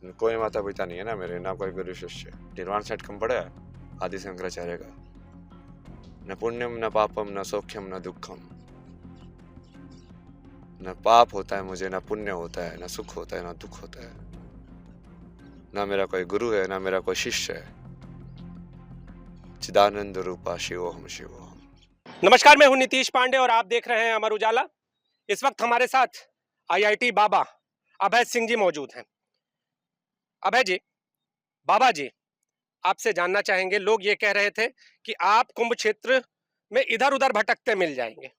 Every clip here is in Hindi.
कोई माता पिता नहीं है ना मेरे, ना कोई गुरु शिष्य। निर्वाण सेट कम पड़ा है आदि शंकराचार्य का। न पुण्यम न पापम न सौख्यम न दुखम। न पाप होता है मुझे, न पुण्य होता है, न सुख होता है, न दुख होता है। ना मेरा कोई गुरु है, ना मेरा कोई शिष्य है। चिदानंद रूपा शिवोहम शिवोहम। नमस्कार, मैं हूं नीतीश पांडे और आप देख रहे हैं अमर उजाला। इस वक्त हमारे साथ आईआईटी बाबा अभय सिंह जी मौजूद हैं। अभय जी, बाबा जी, आपसे जानना चाहेंगे, लोग ये कह रहे थे कि आप कुंभ क्षेत्र में इधर उधर भटकते मिल जाएंगे,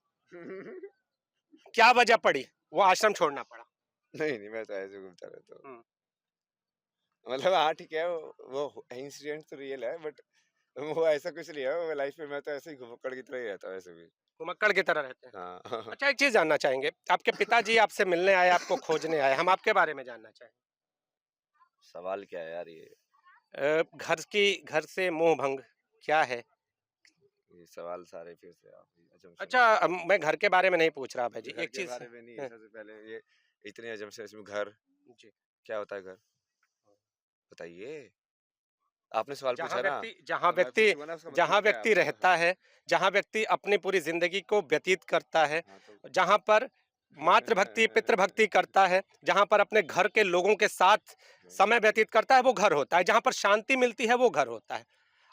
क्या वजह पड़ी वो आश्रम छोड़ना पड़ा? नहीं नहीं, मैं तो ऐसे घूमता रहता हूँ। हम्म, मतलब हाँ ठीक है, वो इंसिडेंट तो रियल है, बट वो ऐसा कुछ नहीं है। वो लाइफ में मैं तो ऐसे ही घुमक्कड़ की तरह ही रहता हूँ ऐसे भी। घुमक्कड़ की तरह रहते हैं। हाँ। अच्छा, एक चीज जानना चाहेंगे, आपके पिताजी आपसे मिलने आए, आपको खोजने आए, हम आपके बारे में जानना चाहेंगे। सवाल क्या है यार ये? घर से मोह भंग क्या है? ये सवाल सारे फिर से आप assumption अच्छा, से। मैं घर के बारे में नहीं पूछ रहा अभय जी, घर एक के चीज। बारे में नहीं है, सबसे पहले ये इतने assumptions में घर जी। क्या होता है? घर बताइए। आपने सवाल जहाँ पूछा ना, व्यक्ति जहाँ तो मैं व्यक्ति पूछूंगा ना उसका मतलब जहाँ क्या है व्यक्ति आपका। रहता है, जहाँ व्यक्ति अपनी पूरी जिंदगी को व्यतीत करता है, हाँ तो जहाँ पर मातृभक्ति पितृभक्ति करता है, जहाँ पर अपने घर के लोगों के साथ समय व्यतीत करता है, वो घर होता है। जहाँ पर शांति मिलती है वो घर होता है।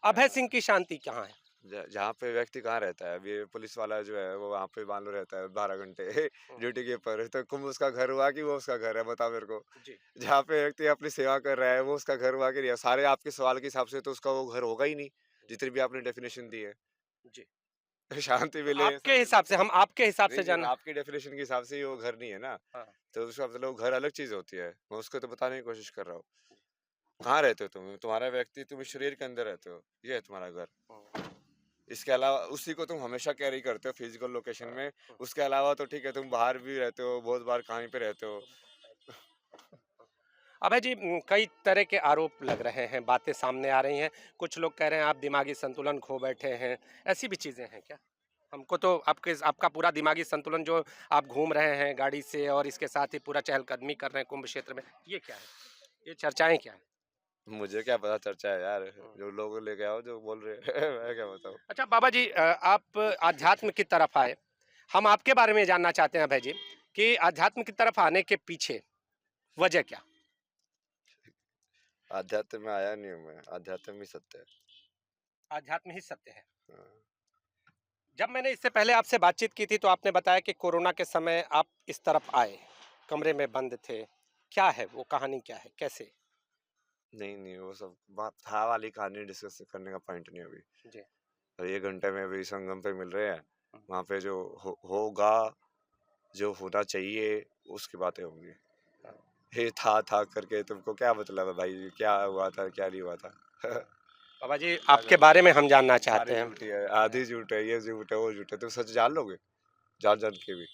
अभय सिंह की शांति कहाँ है? जहाँ पे व्यक्ति कहाँ रहता है? अभी पुलिस वाला जो है वो वहाँ पे मान लो रहता है 12 घंटे हम्म, ड्यूटी के ऊपर, तो कुंभ उसका घर हुआ कि वो उसका घर है? बताओ मेरे को। जी। जहाँ पे व्यक्ति अपनी सेवा कर रहा है वो उसका घर हुआ कि नहीं? सारे आपके सवाल के हिसाब से तो उसका वो घर होगा ही नहीं, जितनी भी आपने डेफिनेशन दी है। जी। शांति तो मिले, आपके सब हिसाब से, मिले। हम आपके हिसाब नहीं से नहीं, जाना। आपकी डेफिनेशन के हिसाब से ही वो घर नहीं है ना। हाँ। तो उसका मतलब घर अलग चीज होती है, मैं उसको तो बताने की कोशिश कर रहा हूँ। कहाँ रहते हो तुम? तुम्हारा व्यक्ति तुम इस शरीर के अंदर रहते हो, ये है तुम्हारा घर। हम्म, इसके अलावा उसी को तुम हमेशा कैरी करते हो फिजिकल लोकेशन में। हम्म। उसके अलावा तो ठीक है, तुम बाहर भी रहते हो बहुत बार, कहीं पे रहते हो। अभय जी, कई तरह के आरोप लग रहे हैं, बातें सामने आ रही हैं। कुछ लोग कह रहे हैं आप दिमागी संतुलन खो बैठे हैं। ऐसी भी चीजें हैं क्या? हमको तो आपका पूरा दिमागी संतुलन, जो आप घूम रहे हैं गाड़ी से और इसके साथ ही पूरा चहलकदमी कर रहे हैं कुंभ क्षेत्र में, ये क्या है? ये चर्चाएं क्या है? मुझे क्या पता चर्चा है यार, हम्म। जो लोग लेके आओ जो बोल रहे हैं मैं क्या बताऊँ। अच्छा बाबा जी, आप आध्यात्म की तरफ आए, हम आपके बारे में जानना चाहते हैं अभय जी, कि आध्यात्म की तरफ आने के पीछे वजह क्या? आध्यात्म में आया नहीं हूँ मैं, आध्यात्म ही सत्य है। आध्यात्म ही सत्य है। हाँ। जब मैंने इससे पहले आपसे बातचीत की थी तो आपने बताया कि कोरोना के समय आप इस तरफ आए, कमरे में बंद थे। क्या है वो कहानी, क्या है, कैसे? नहीं नहीं, वो सब बात था वाली कहानी डिस्कस करने का पॉइंट नहीं है अभी। जी। और ये घंटे में अभी संगम पे मिल रहे हैं, हम्म। वहाँ पे जो होगा, जो होना चाहिए, उसकी बातें होंगी। ये था करके तुमको क्या मतलब है भाई? क्या हुआ था क्या नहीं हुआ था? बाबा जी, क्या आपके जानते बारे हो? में हम जानना सारी चाहते हैं। झूठी है, आधी झूठ है, ये झूठ है वो झूठ है, तुम सच जान लोगे? जान जान के भी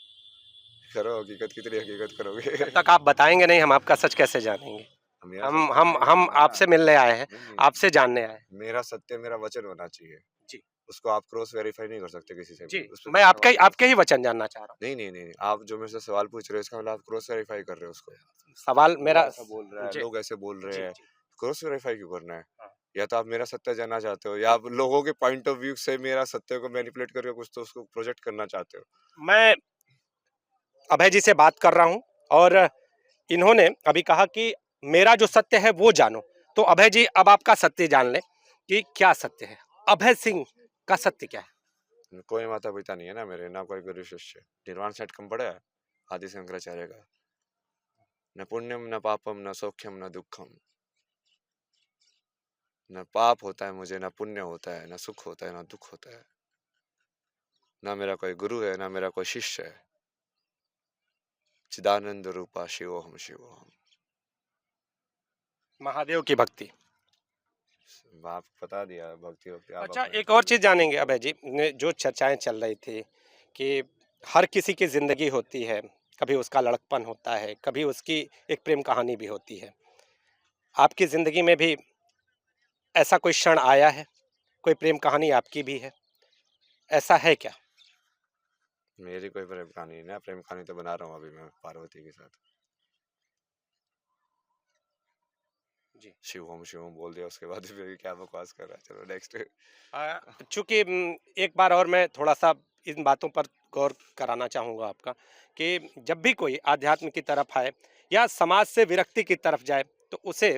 करो हकीकत, कितनी हकीकत जब करोगे? तक आप बताएंगे नहीं, हम आपका सच कैसे जानेंगे? मेरा हम सत्य हम मैं ही हम जानूंगा ना। आपसे मिलने आए हैं, नहीं नहीं, आपसे जानने आए हैं। मेरा सत्य मेरा वचन होना चाहिए। जी। उसको आप क्रॉस वेरीफाई नहीं कर सकते किसी से जी, भी, उस पर मैं कोई आपके सवाल नहीं कर आपके ही सकते। वचन जानना चाह रहा नहीं नहीं नहीं नहीं, आप जो मेरे से सवाल पूछ रहे हो इसका मतलब आप क्रॉस वेरीफाई कर रहे हो उसको। हूँ। सवाल वो मेरा। ऐसा बोल रहा है, जी। लोग ऐसे बोल रहे जी। हैं, जी। क्रॉस वेरीफाई क्यों करना है? हाँ। या तो आप मेरा सत्य जानना चाहते हो, या आप लोगों के पॉइंट ऑफ व्यू से मेरा सत्य को मैनिपुलेट करके कुछ तो उसको प्रोजेक्ट करना चाहते हो। मैं अभय जी से बात कर रहा हूँ और इन्होंने अभी कहा कि मेरा जो सत्य है वो जानो। तो अभय जी, अब आपका सत्य जान ले कि क्या सत्य है। अभय सिंह का सत्य क्या है? कोई माता पिता नहीं है ना मेरे, ना कोई गुरु शिष्य। निर्वाण सेट कम पड़ा है आदि शंकराचार्य का। न पुण्यम न पापम न सौख्यम न दुखम। न पाप होता है मुझे, न पुण्य होता है, न सुख होता है, न दुख होता है। ना मेरा कोई गुरु है, ना मेरा कोई शिष्य है। चिदानंद रूपा शिवोहम शिवोहम। महादेव की भक्ति। आप बता दिया, भक्ति भक्ति आप अच्छा, अपना एक और इंटरव्यू। चीज जानेंगे अभय जी, जो चर्चाएं चल रही थी कि हर किसी की जिंदगी होती है, कभी उसका लड़कपन होता है, कभी उसकी एक प्रेम कहानी भी होती है। आपकी जिंदगी में भी ऐसा कोई क्षण आया है? कोई प्रेम कहानी आपकी भी है? ऐसा है क्या? मेरी कोई प्रेम कहानी नहीं है, प्रेम कहानी तो बना रहा हूँ अभी मैं पार्वती के साथ। जी। शिवम बोल दिया, उसके बाद फिर क्या बकवास कर रहा है। चलो नेक्स्ट। चूंकि एक बार और मैं थोड़ा सा इन बातों पर गौर कराना चाहूँगा आपका कि जब भी कोई आध्यात्म की तरफ आए या समाज से विरक्ति की तरफ जाए तो उसे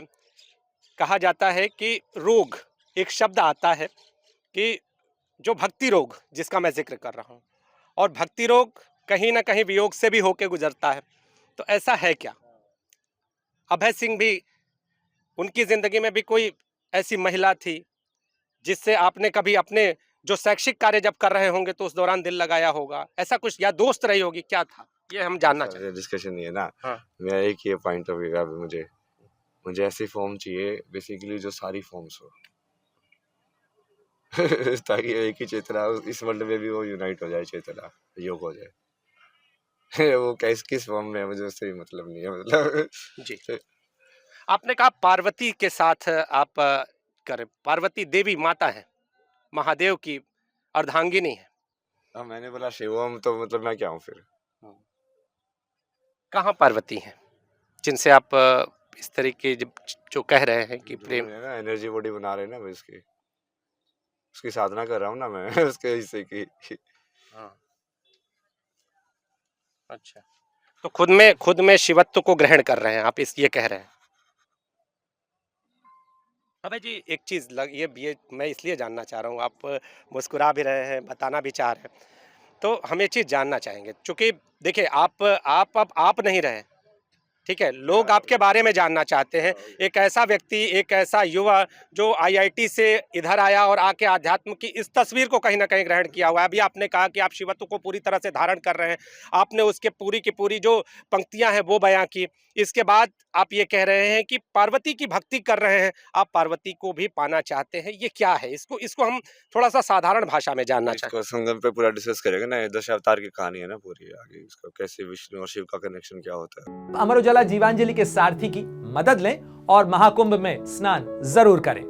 कहा जाता है कि रोग, एक शब्द आता है कि जो भक्ति रोग जिसका मैं जिक्र कर रहा हूँ, और भक्ति रोग कहीं ना कहीं वियोग से भी होके गुजरता है। तो ऐसा है क्या? अभय सिंह भी, उनकी जिंदगी में भी कोई ऐसी महिला थी जिससे आपने कभी अपने जो शैक्षिक कार्य जब कर रहे होंगे तो उस दौरान दिल लगाया होगा, ऐसा कुछ, या दोस्त रही होगी, क्या था ये हम जानना चाहेंगे। डिस्कशन नहीं है ना। हाँ। मेरा एक ये पॉइंट ऑफ व्यू है। अभी मुझे मुझे ऐसी फॉर्म चाहिए बेसिकली जो सारी फॉर्म्स हो ताकि एक ही चेतना इस वर्ल्ड में भी वो यूनाइट हो जाए, चेतना योग हो जाए। वो किस फॉर्म में है मुझे उससे भी मतलब नहीं है, मतलब। जी। आपने कहा पार्वती के साथ आप करें, पार्वती देवी माता है, महादेव की अर्धांगिनी है। अब मैंने बोला शिवम, तो मतलब मैं क्या हूँ फिर? कहाँ पार्वती है जिनसे आप इस तरीके जो कह रहे हैं कि जो प्रेम? है ना, एनर्जी बॉडी बना रहे हैं ना, मैं इसकी उसकी साधना कर रहा हूँ ना मैं। उसके हिस्से की। हाँ। अच्छा, तो खुद में शिवत्व को ग्रहण कर रहे हैं आप, इस ये कह रहे हैं? अबे जी, एक चीज ये मैं इसलिए जानना चाह रहा हूँ, आप मुस्कुरा भी रहे हैं, बताना भी चाह रहे हैं, तो हम ये चीज जानना चाहेंगे, क्योंकि देखिए आप अब आप नहीं रहे, ठीक है, लोग आपके बारे में जानना चाहते हैं। एक ऐसा व्यक्ति, एक ऐसा युवा जो आईआईटी से इधर आया और आके आध्यात्म की इस तस्वीर को कहीं ना कहीं ग्रहण किया हुआ है। अभी आपने कहा कि आप शिवत्व को पूरी तरह से धारण कर रहे हैं, आपने उसके पूरी की पूरी जो पंक्तियां हैं वो बयां की। इसके बाद आप ये कह रहे हैं कि पार्वती की भक्ति कर रहे हैं, आप पार्वती को भी पाना चाहते हैं, ये क्या है? इसको इसको हम थोड़ा सा साधारण भाषा में जानना चाहें। इसको संगम पे पूरा डिस्कस करेगा ना, ये दशावतार की कहानी है ना पूरी, आगे इसका कैसे विष्णु और शिव का कनेक्शन क्या होता है। अमर उजाला जीवांजलि के सारथी की मदद लें और महाकुंभ में स्नान जरूर करें।